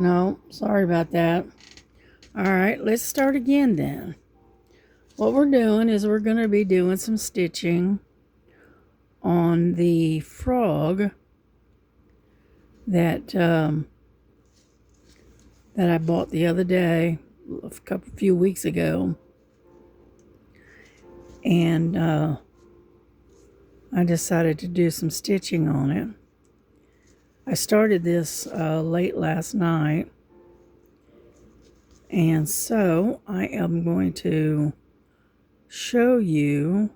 No, sorry about that. All right, let's start again then. What we're doing is we're going to be doing some stitching on the frog that that I bought the other day, few weeks ago, and I decided to do some stitching on it. I started this late last night, and so I am going to show you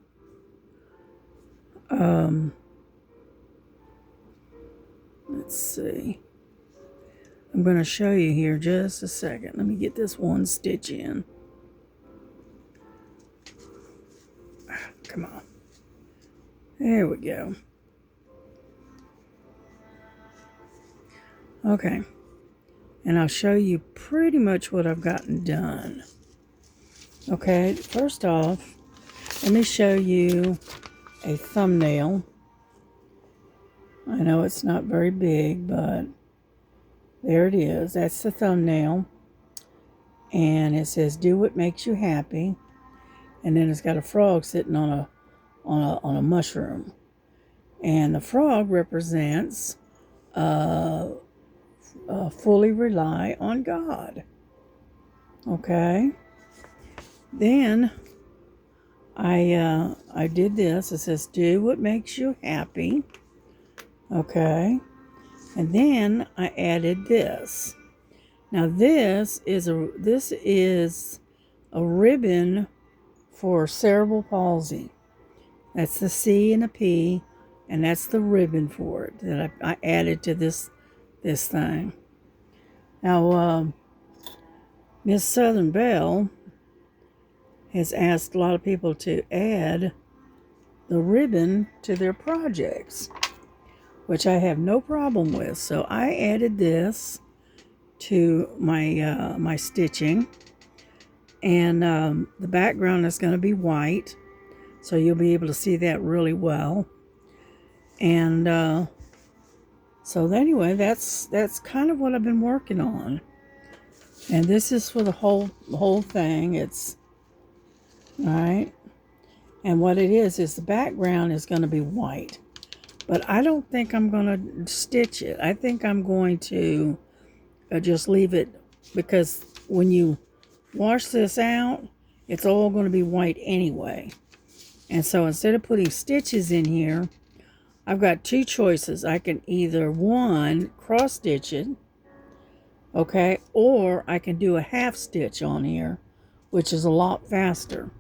let's see. I'm going to show you here just a second. Let me get this one stitch in. Come on. There we go. Okay. And I'll show you pretty much what I've gotten done. Okay, first off, let me show you a thumbnail. I know it's not very big, but there it is. That's the thumbnail. And it says, "Do what makes you happy." And then it's got a frog sitting on a mushroom. And the frog represents fully rely on God. Okay. Then I did this. It says, "Do what makes you happy." Okay. And then I added this. Now this is a ribbon for cerebral palsy. That's the C and a P, and that's the ribbon for it that I added to this thing. Now, Miss Southern Belle has asked a lot of people to add the ribbon to their projects, which I have no problem with. So I added this to my my stitching, and the background is going to be white, so you'll be able to see that really well. And so anyway, that's kind of what I've been working on. And this is for the whole thing. It's all right. And what it is the background is going to be white. But I don't think I'm going to stitch it. I think I'm going to just leave it, because when you wash this out, it's all going to be white anyway. And so instead of putting stitches in here, I've got two choices. I can either, one, cross stitch it, okay, or I can do a half stitch on here, which is a lot faster.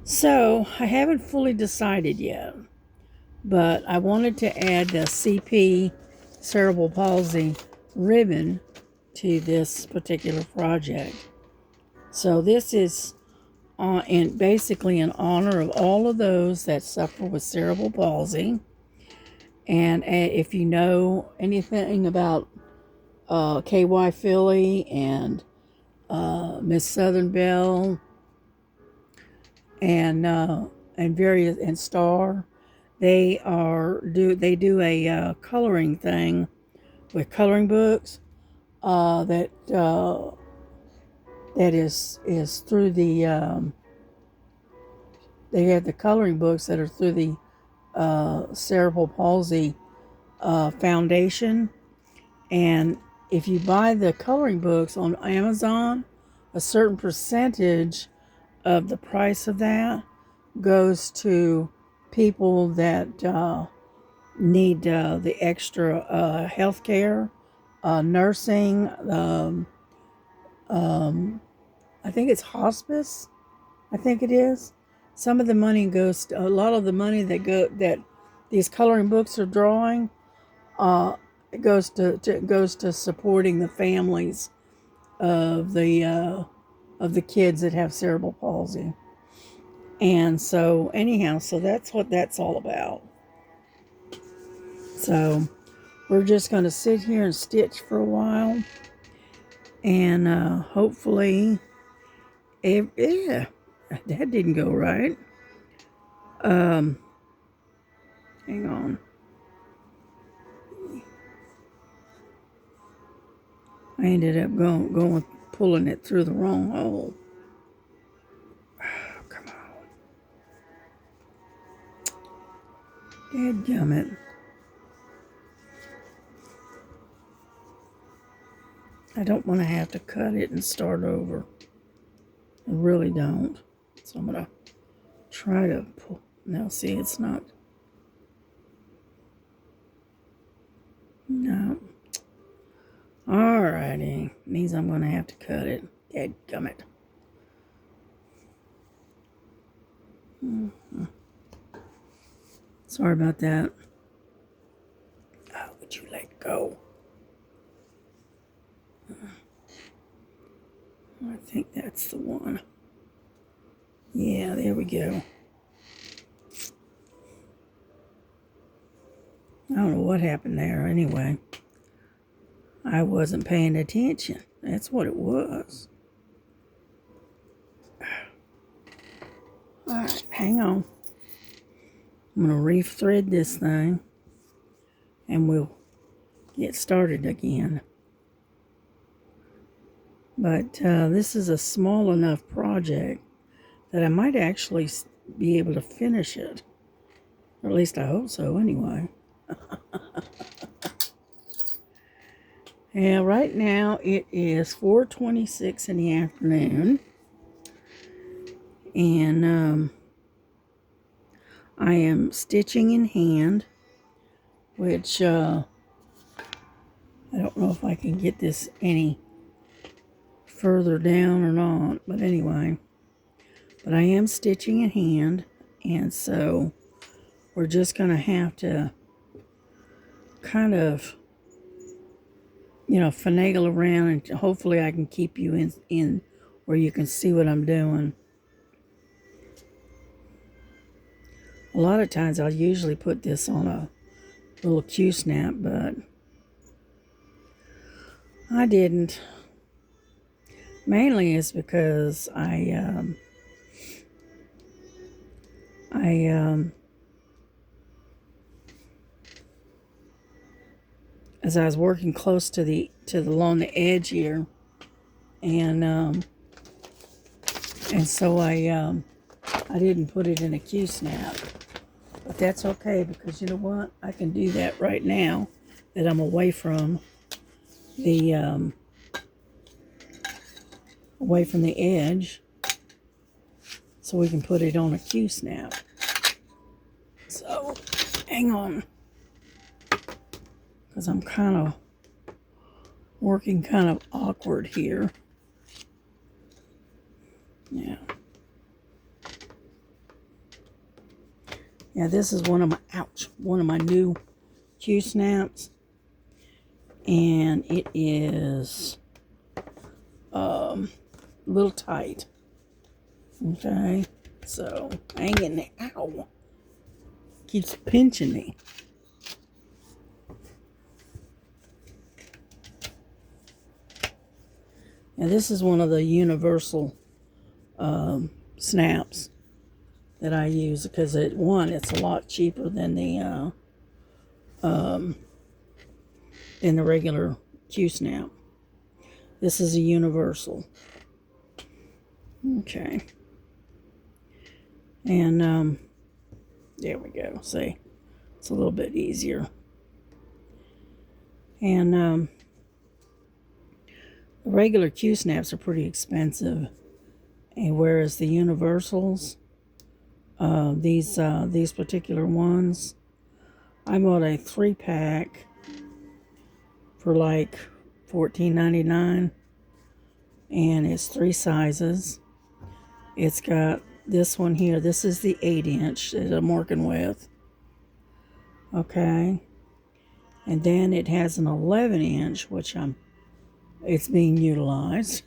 So I haven't fully decided yet, but I wanted to add the CP cerebral palsy ribbon to this particular project. So this is basically in honor of all of those that suffer with cerebral palsy. And if you know anything about KY Philly and Miss Southern Belle and various and Star, they do a coloring thing with coloring books that is through the they have the coloring books that are through the cerebral palsy foundation. And if you buy the coloring books on Amazon, a certain percentage of the price of that goes to people that need the extra health care, nursing, I think it's hospice. I think it is. Some of the money goes to, a lot of the money that these coloring books are drawing, it goes to supporting the families of the kids that have cerebral palsy. And so anyhow, so that's what that's all about. So we're just going to sit here and stitch for a while, and hopefully, yeah, that didn't go right. Hang on. I ended up going pulling it through the wrong hole. Oh, come on. Dadgummit. I don't want to have to cut it and start over. I really don't. So I'm going to try to pull. Now, see, it's not. No. Alrighty. Means I'm going to have to cut it. Dadgummit. Sorry about that. Oh, would you let go? I think that's the one. Yeah, there we go. I don't know what happened there anyway. I wasn't paying attention. That's what it was. Alright, hang on. I'm going to re-thread this thing and we'll get started again. But this is a small enough project that I might actually be able to finish it. Or at least I hope so anyway. Yeah, right now it is 4:26 in the afternoon. And I am stitching in hand, which I don't know if I can get this any further down or not, but anyway. But I am stitching in hand, and so we're just going to have to kind of, finagle around, and hopefully I can keep you in where you can see what I'm doing. A lot of times I'll usually put this on a little Q-snap, but I didn't. Mainly it's because as I was working close to along the edge here, and so I didn't put it in a Q-snap, but that's okay because you know what? I can do that right now that I'm away from the edge, so we can put it on a Q-snap. So, hang on, because I'm kind of working kind of awkward here. Yeah. Yeah, this is one of my new Q-snaps, and it is a little tight. Okay, so hang in there. Ow, keeps pinching me. Now this is one of the universal snaps that I use because it's a lot cheaper than the regular Q-snap. This is a universal. Okay. And there we go. See, it's a little bit easier. And the regular Q-snaps are pretty expensive, and whereas the universals, these particular ones, I bought a 3-pack for like $14.99, and it's 3 sizes. It's got this one here. This is the 8-inch that I'm working with. Okay. And then it has an 11-inch, which it's being utilized.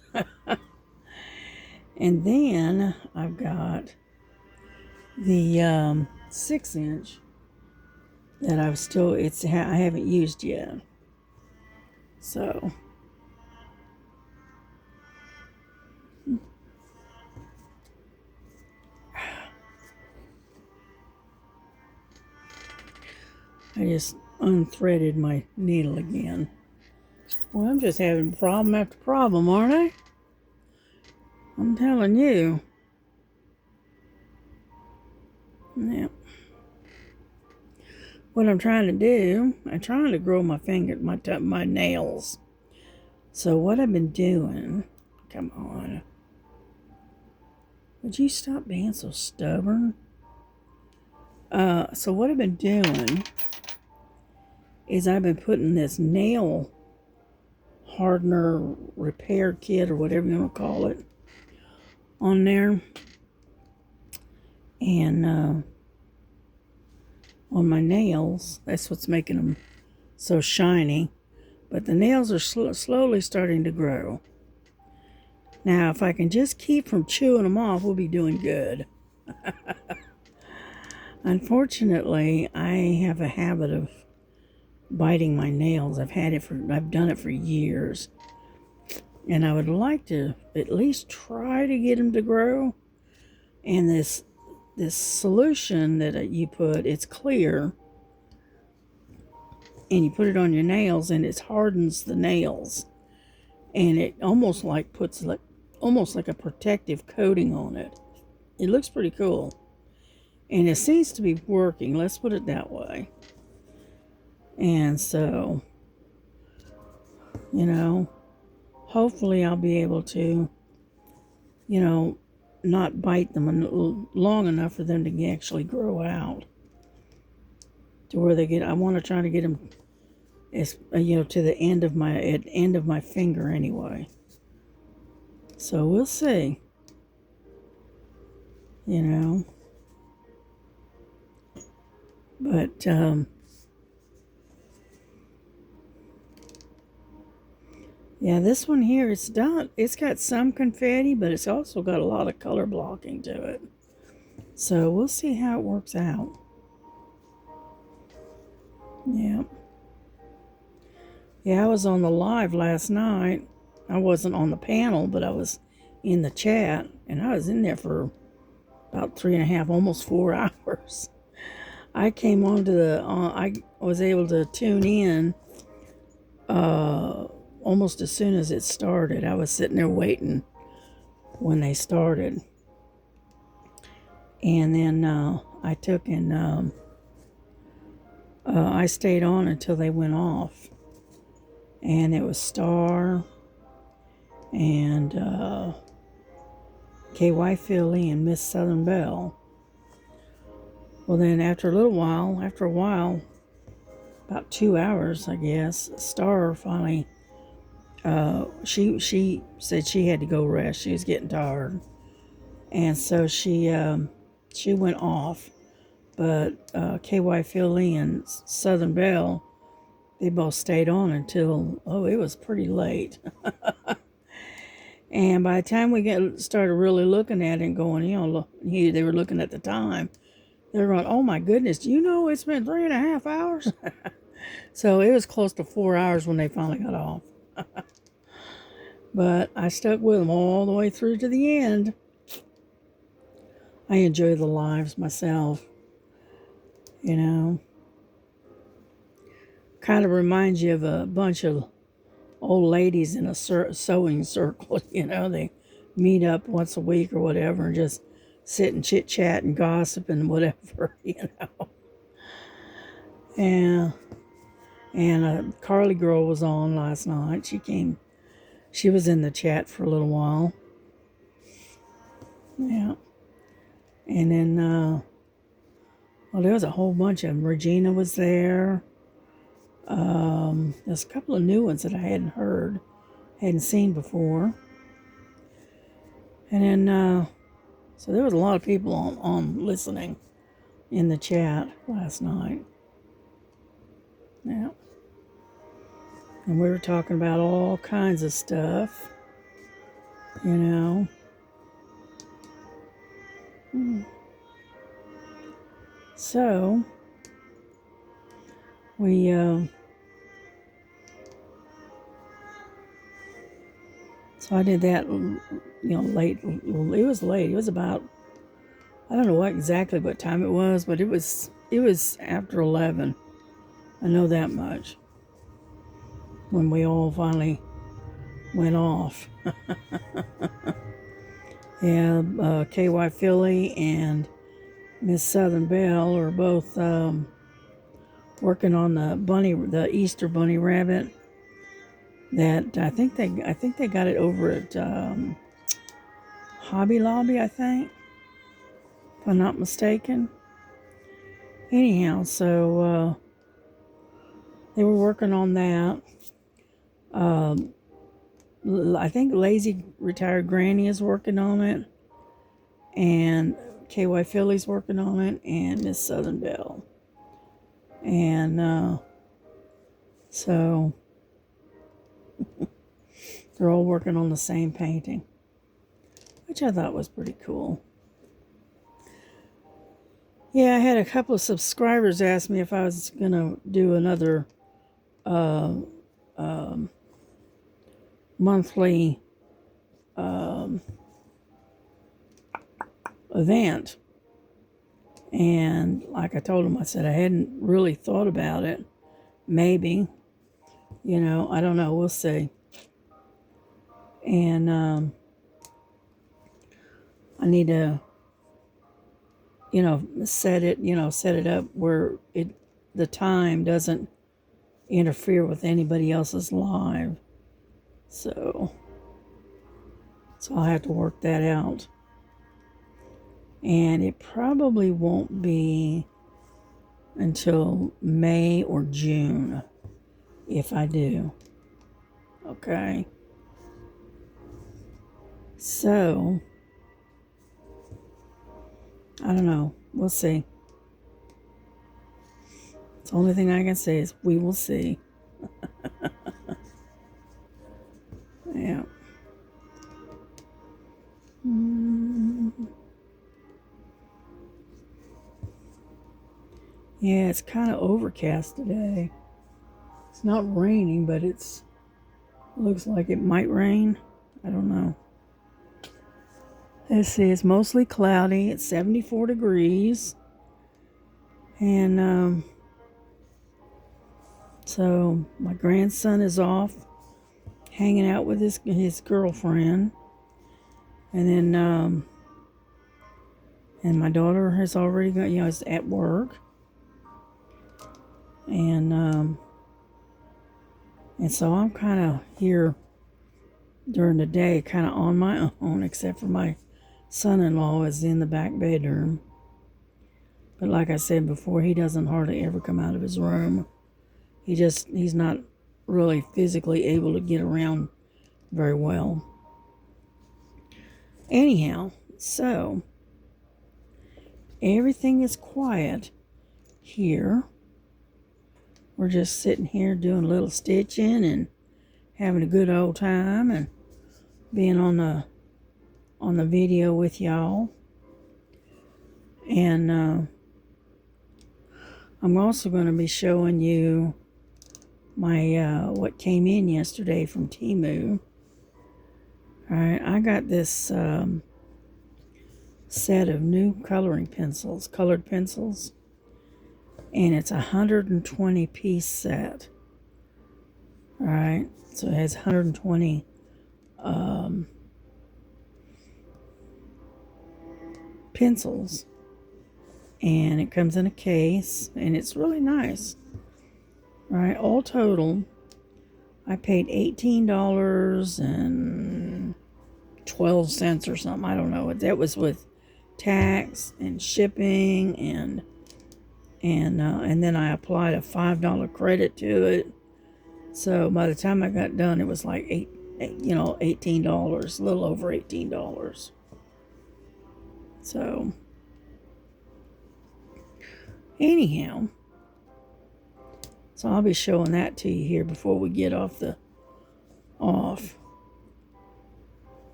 And then I've got the 6-inch that I haven't used yet. So I just unthreaded my needle again. Well, I'm just having problem after problem, aren't I? I'm telling you. Yeah. What I'm trying to do, I'm trying to grow my nails. So what I've been doing, come on. Would you stop being so stubborn? So what I've been doing is I've been putting this nail hardener repair kit or whatever you want to call it on there. And on my nails, that's what's making them so shiny. But the nails are slowly starting to grow. Now, if I can just keep from chewing them off, we'll be doing good. Unfortunately, I have a habit of biting my nails. I've done it for years. And I would like to at least try to get them to grow. And this solution that you put, it's clear. And you put it on your nails and it hardens the nails. And it almost like puts almost like a protective coating on it. It looks pretty cool. And it seems to be working, let's put it that way. And so, hopefully I'll be able to, not bite them long enough for them to actually grow out. To where I want to try to get them, to the end of my finger anyway. So we'll see. But, yeah, this one here, it's got some confetti, but it's also got a lot of color blocking to it. So we'll see how it works out. Yeah. Yeah, I was on the live last night. I wasn't on the panel, but I was in the chat, and I was in there for about 3.5, almost 4 hours. I came on to I was able to tune in almost as soon as it started. I was sitting there waiting when they started. And then I took and I stayed on until they went off. And it was Star and KY Philly and Miss Southern Belle. Well, then after a while, about 2 hours, I guess, Star finally, she said she had to go rest. She was getting tired. And so she went off. But KY Philly and Southern Belle, they both stayed on until, it was pretty late. And by the time we started really looking at it and going, they were looking at the time. They were going, oh my goodness, it's been 3.5 hours? So it was close to 4 hours when they finally got off. But I stuck with them all the way through to the end. I enjoy the lives myself. Kind of reminds you of a bunch of old ladies in a sewing circle. They meet up once a week or whatever and just sit and chit chat and gossip and whatever. And a Carly girl was on last night. She was in the chat for a little while. Yeah. And then there was a whole bunch of them. Regina was there. There's a couple of new ones that I hadn't seen before. And then, so there was a lot of people on listening in the chat last night. Yeah. And we were talking about all kinds of stuff, So, we, so I did that, late. It was late. It was about, I don't know exactly what time it was, but it was after 11. I know that much. when we all finally went off. Yeah, KY Philly and Miss Southern Belle are both working on the Easter bunny rabbit. That I think they got it over at Hobby Lobby, I think, if I'm not mistaken. Anyhow, so they were working on that. I think Lazy Retired Granny is working on it, and KY Philly's working on it, and Miss Southern Belle. And so they're all working on the same painting, which I thought was pretty cool. Yeah, I had a couple of subscribers ask me if I was going to do another monthly event. And like I told them, I said I hadn't really thought about it. Maybe. I don't know. We'll see. And I need to, set it up where the time doesn't interfere with anybody else's live. So I'll have to work that out. And it probably won't be until May or June if I do. Okay. So, I don't know. We'll see. The only thing I can say is we will see. Yeah. Yeah, it's kind of overcast today. It's not raining, but it looks like it might rain. I don't know. Let's see, it's mostly cloudy. It's 74 degrees. And so my grandson is off hanging out with his girlfriend. And then and my daughter has already got, is at work. And so I'm kind of here during the day, kind of on my own, except for my son-in-law is in the back bedroom. But like I said before, he doesn't hardly ever come out of his room. He's not really physically able to get around very well. Anyhow, so everything is quiet here. We're just sitting here doing a little stitching and having a good old time and being on the video with y'all. And I'm also going to be showing you my what came in yesterday from Temu. All right, I got this set of new colored pencils, and it's a 120 piece set. All right, so it has 120 pencils, and it comes in a case, and it's really nice. All right, all total, I paid $18.12 or something. I don't know. That was with tax and shipping, and then I applied a $5 credit to it. So by the time I got done, it was like $18, a little over $18. So anyhow, so I'll be showing that to you here before we get off.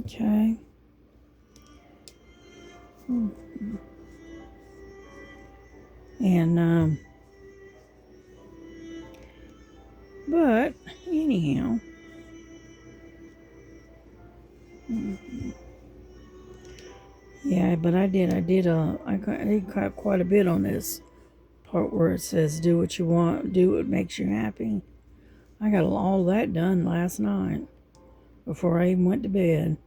Okay. And but anyhow, yeah, but I did quite a bit on this part where it says do what you want, do what makes you happy. I got all that done last night before I even went to bed.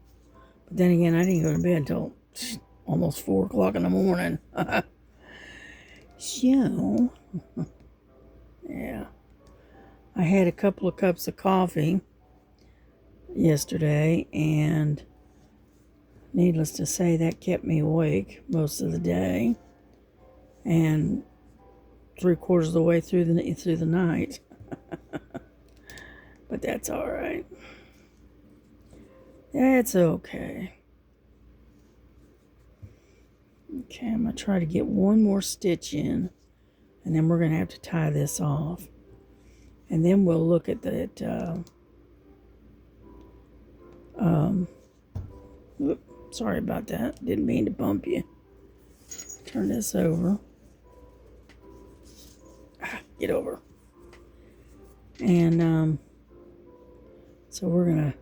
But then again, I didn't go to bed until almost 4 o'clock in the morning. So, yeah. I had a couple of cups of coffee yesterday, and needless to say, that kept me awake most of the day and 3/4 of the way through the night. But that's all right. That's okay. Okay, I'm going to try to get one more stitch in, and then we're going to have to tie this off. And then we'll look at that. Sorry about that. Didn't mean to bump you. Turn this over. Get over. And so we're going to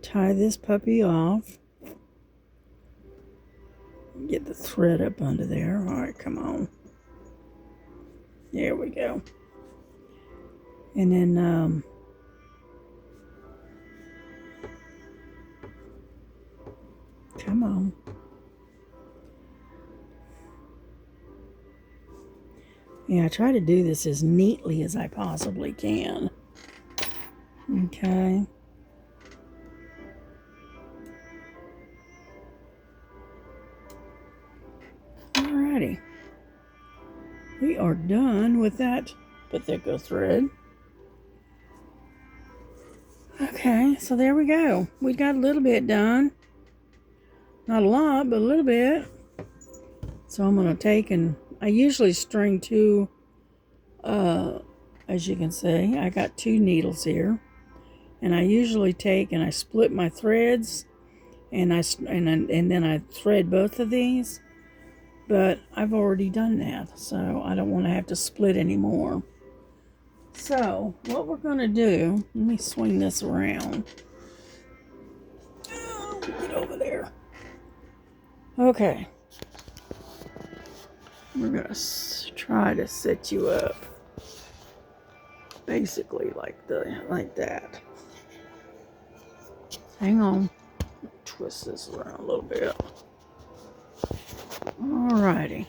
tie this puppy off. Get the thread up under there. All right, come on. There we go. And then come on. Yeah, I try to do this as neatly as I possibly can. Okay. Alrighty. We are done with that Pithecia thread. Okay, so there we go. We got a little bit done. Not a lot, but a little bit. So I'm going to take, and I usually string two, as you can see, I got 2 needles here. And I usually take and I split my threads, and then I thread both of these. But I've already done that, so I don't want to have to split anymore. So what we're going to do, let me swing this around. Oh, get over there. Okay. We're going to try to set you up basically like that. Hang on. Twist this around a little bit. Alrighty.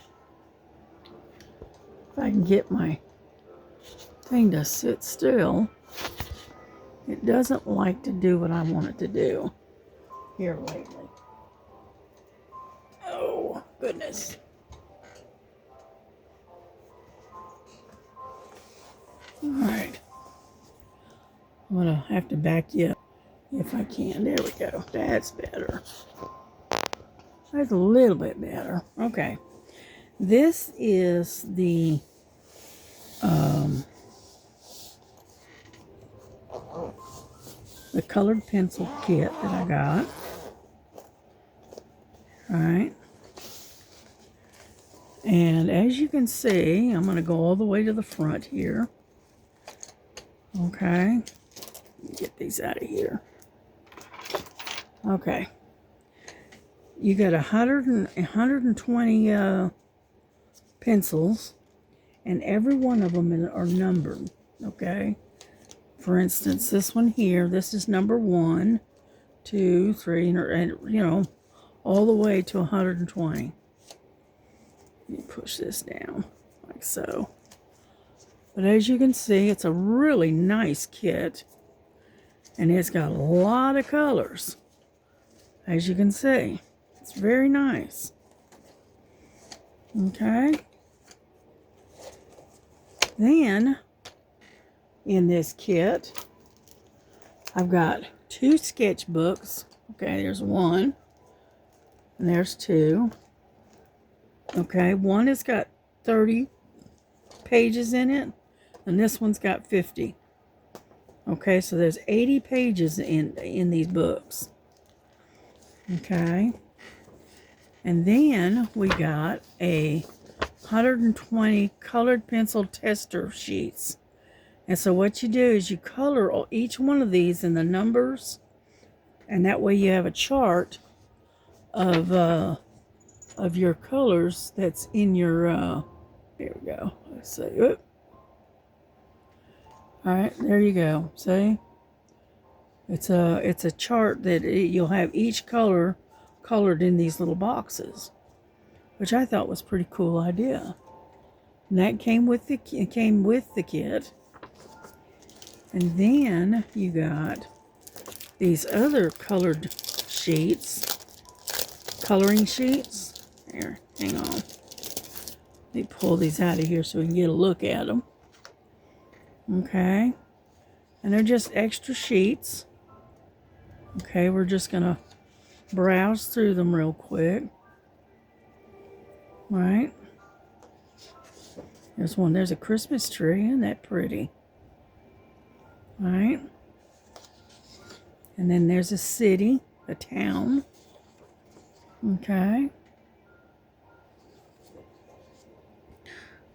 If I can get my thing to sit still, it doesn't like to do what I want it to do here lately. Oh, goodness. Alright. I'm going to have to back you up if I can. There we go. That's better. That's a little bit better. Okay. This is the colored pencil kit that I got. All right. And as you can see, I'm going to go all the way to the front here. Okay. Get these out of here. Okay. You got 120 pencils, and every one of them are numbered. Okay. For instance, this one here, this is number 1, 2, 3, and you know, all the way to 120. Let me push this down like so. But as you can see, it's a really nice kit, and it's got a lot of colors. As you can see, it's very nice. Okay. Then, in this kit, I've got 2 sketchbooks. Okay, there's 1, and there's 2. Okay, one has got 30 pages in it, and this one's got 50. Okay, so there's 80 pages in these books. Okay, and then we got a 120 colored pencil tester sheets. And so what you do is you color each one of these in the numbers, and that way you have a chart of your colors that's in your, here we go. Let's see. All right, there you go. See? It's a chart that you'll have each color colored in these little boxes, which I thought was a pretty cool idea. And that came with the kit. And then you got these other colored sheets, coloring sheets. Here, hang on. Let me pull these out of here so we can get a look at them. Okay. And they're just extra sheets. Okay, we're just going to browse through them real quick. Right. There's one. There's a Christmas tree. Isn't that pretty? Right. And then there's a city, a town. Okay.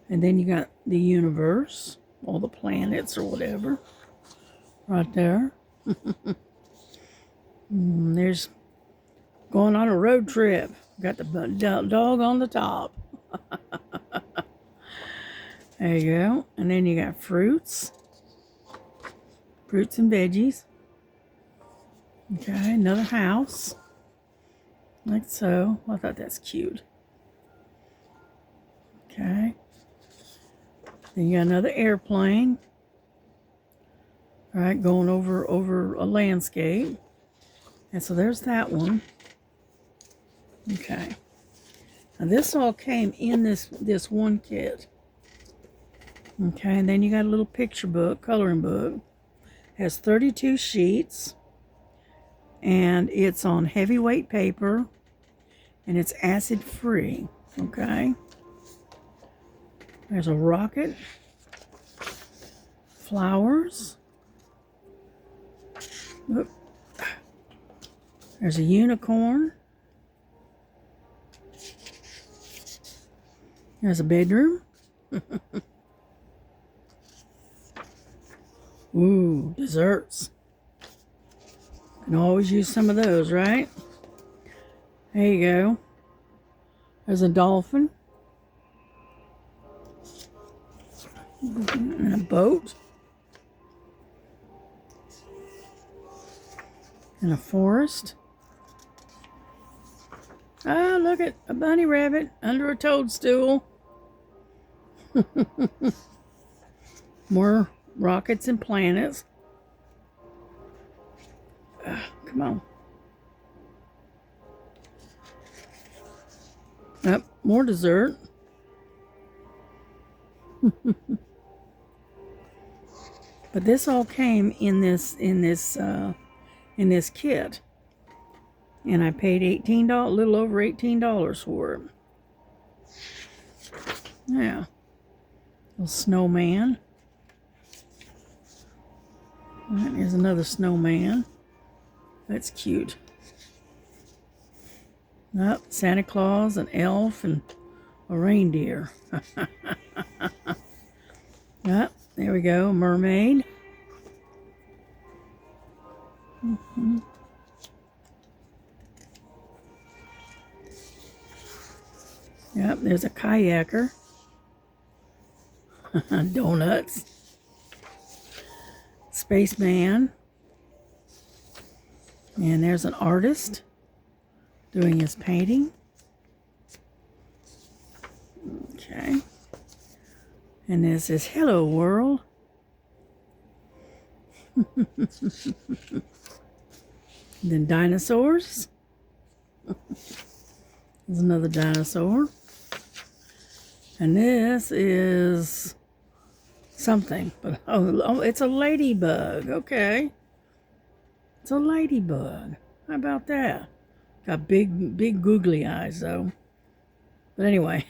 And then you got the universe, all the planets or whatever, right there. There's going on a road trip. Got the dog on the top. There you go. And then you got fruits and veggies. Okay, another house. Like so. I thought that's cute. Okay. Then you got another airplane. All right, going over a landscape. And so there's that one. Okay. Now this all came in this one kit. Okay, and then you got a little picture book, coloring book. Has 32 sheets. And it's on heavyweight paper. And it's acid free. Okay. There's a rocket. Flowers. Oop. There's a unicorn. There's a bedroom. Ooh, desserts. Can always use some of those, right? There you go. There's a dolphin. And a boat. And a forest. Ah, look at a bunny rabbit under a toadstool. More rockets and planets. Come on. Yep, more dessert. But this all came in this kit. And I paid $18, a little over $18 for it. Yeah. Little snowman. Right, here's another snowman. That's cute. Oh, Santa Claus, an elf, and a reindeer. Oh, there we go, mermaid. Yep, there's a kayaker. Donuts. Spaceman. And there's an artist doing his painting. Okay. And this is Hello World. Then dinosaurs. There's another dinosaur. And this is something, but oh, it's a ladybug. Okay. It's a ladybug. How about that? Got big googly eyes though. But anyway.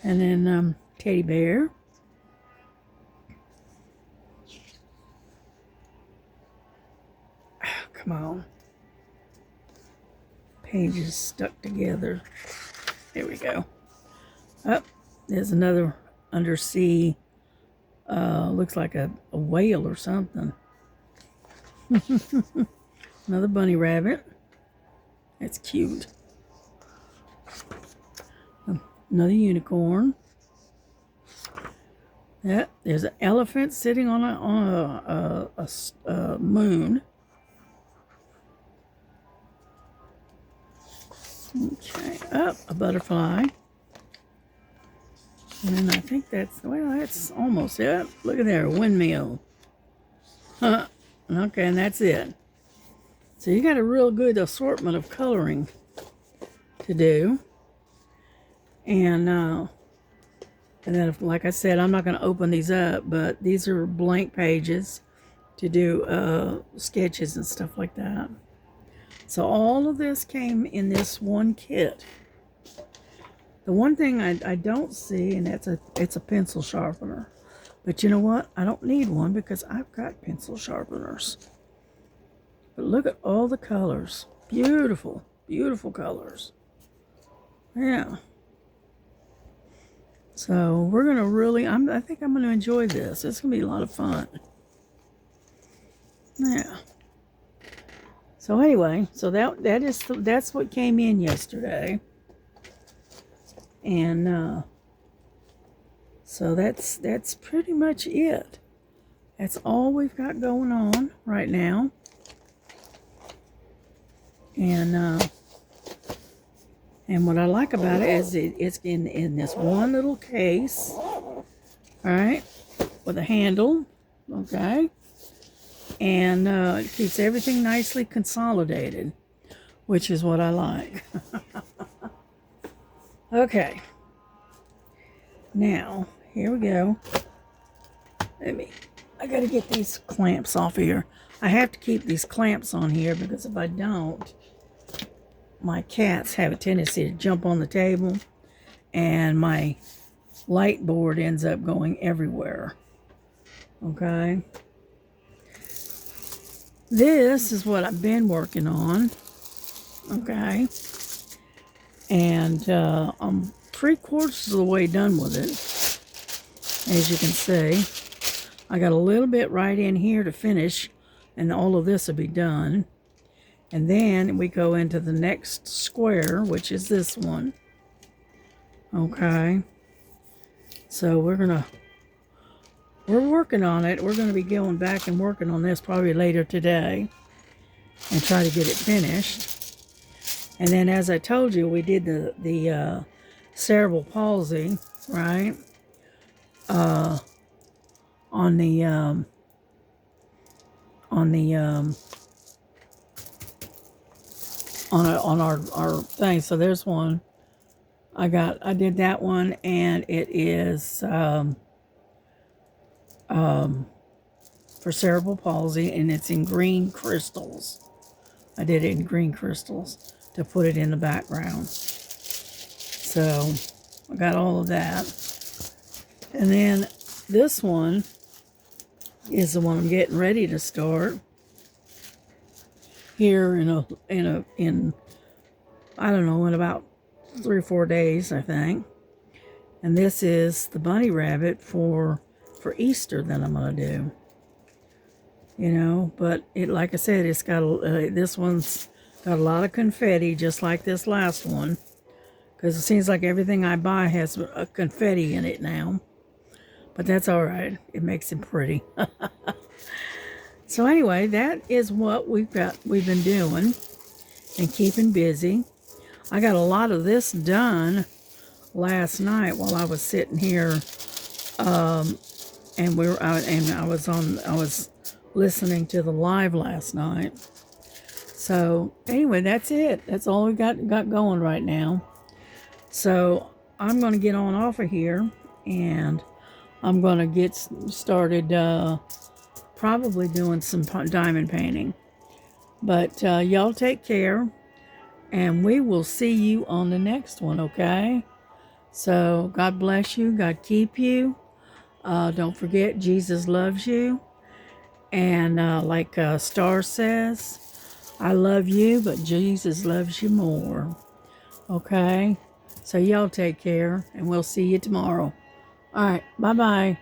And then teddy bear. Oh, come on. Pages stuck together. There we go. Oh, there's another undersea, looks like a whale or something. Another bunny rabbit. That's cute. Another unicorn. Yeah, there's an elephant sitting on a moon. Okay, up a butterfly. And then I think that's almost it. Look at there, a windmill. Huh. Okay, and that's it. So you got a real good assortment of coloring to do. And then, like I said, I'm not going to open these up, but these are blank pages to do sketches and stuff like that. So all of this came in this one kit. The one thing I don't see, and it's a pencil sharpener. But you know what? I don't need one because I've got pencil sharpeners. But look at all the colors. Beautiful, beautiful colors. Yeah. So we're going to really, I think I'm going to enjoy this. It's going to be a lot of fun. Yeah. So anyway, so that's what came in yesterday. And so that's pretty much it. That's all we've got going on right now. And what I like about it is it's in this one little case, all right, with a handle, okay, and it keeps everything nicely consolidated, which is what I like. Okay, now here we go. I gotta get these clamps off of here. I have to keep these clamps on here because if I don't, my cats have a tendency to jump on the table and my light board ends up going everywhere. Okay. This is what I've been working on. Okay. And I'm 3/4 of the way done with it. As you can see, I got a little bit right in here to finish, and all of this will be done. And then we go into the next square, which is this one. Okay. So we're working on it. We're going to be going back and working on this probably later today and try to get it finished. And then, as I told you, we did the cerebral palsy, right? On our thing. So there's one. I did that one, and it is for cerebral palsy, and it's in green crystals. I did it in green crystals to put it in the background. So I got all of that. And then this one is the one I'm getting ready to start here in I don't know, in about 3 or 4 days, I think. And this is the bunny rabbit for Easter that I'm gonna do. You know, but like I said, it's got this one's got a lot of confetti, just like this last one, because it seems like everything I buy has a confetti in it now. But that's all right. It makes it pretty. So anyway, that is what we've been doing and keeping busy. I got a lot of this done last night while I was sitting here, and I was listening to the live last night. So anyway, that's it. That's all we got going right now. So I'm going to get on off of here, and I'm going to get started probably doing some diamond painting. But y'all take care, and we will see you on the next one, okay? So God bless you. God keep you. Don't forget, Jesus loves you. And like Star says, I love you, but Jesus loves you more. Okay? So y'all take care, and we'll see you tomorrow. All right. Bye-bye.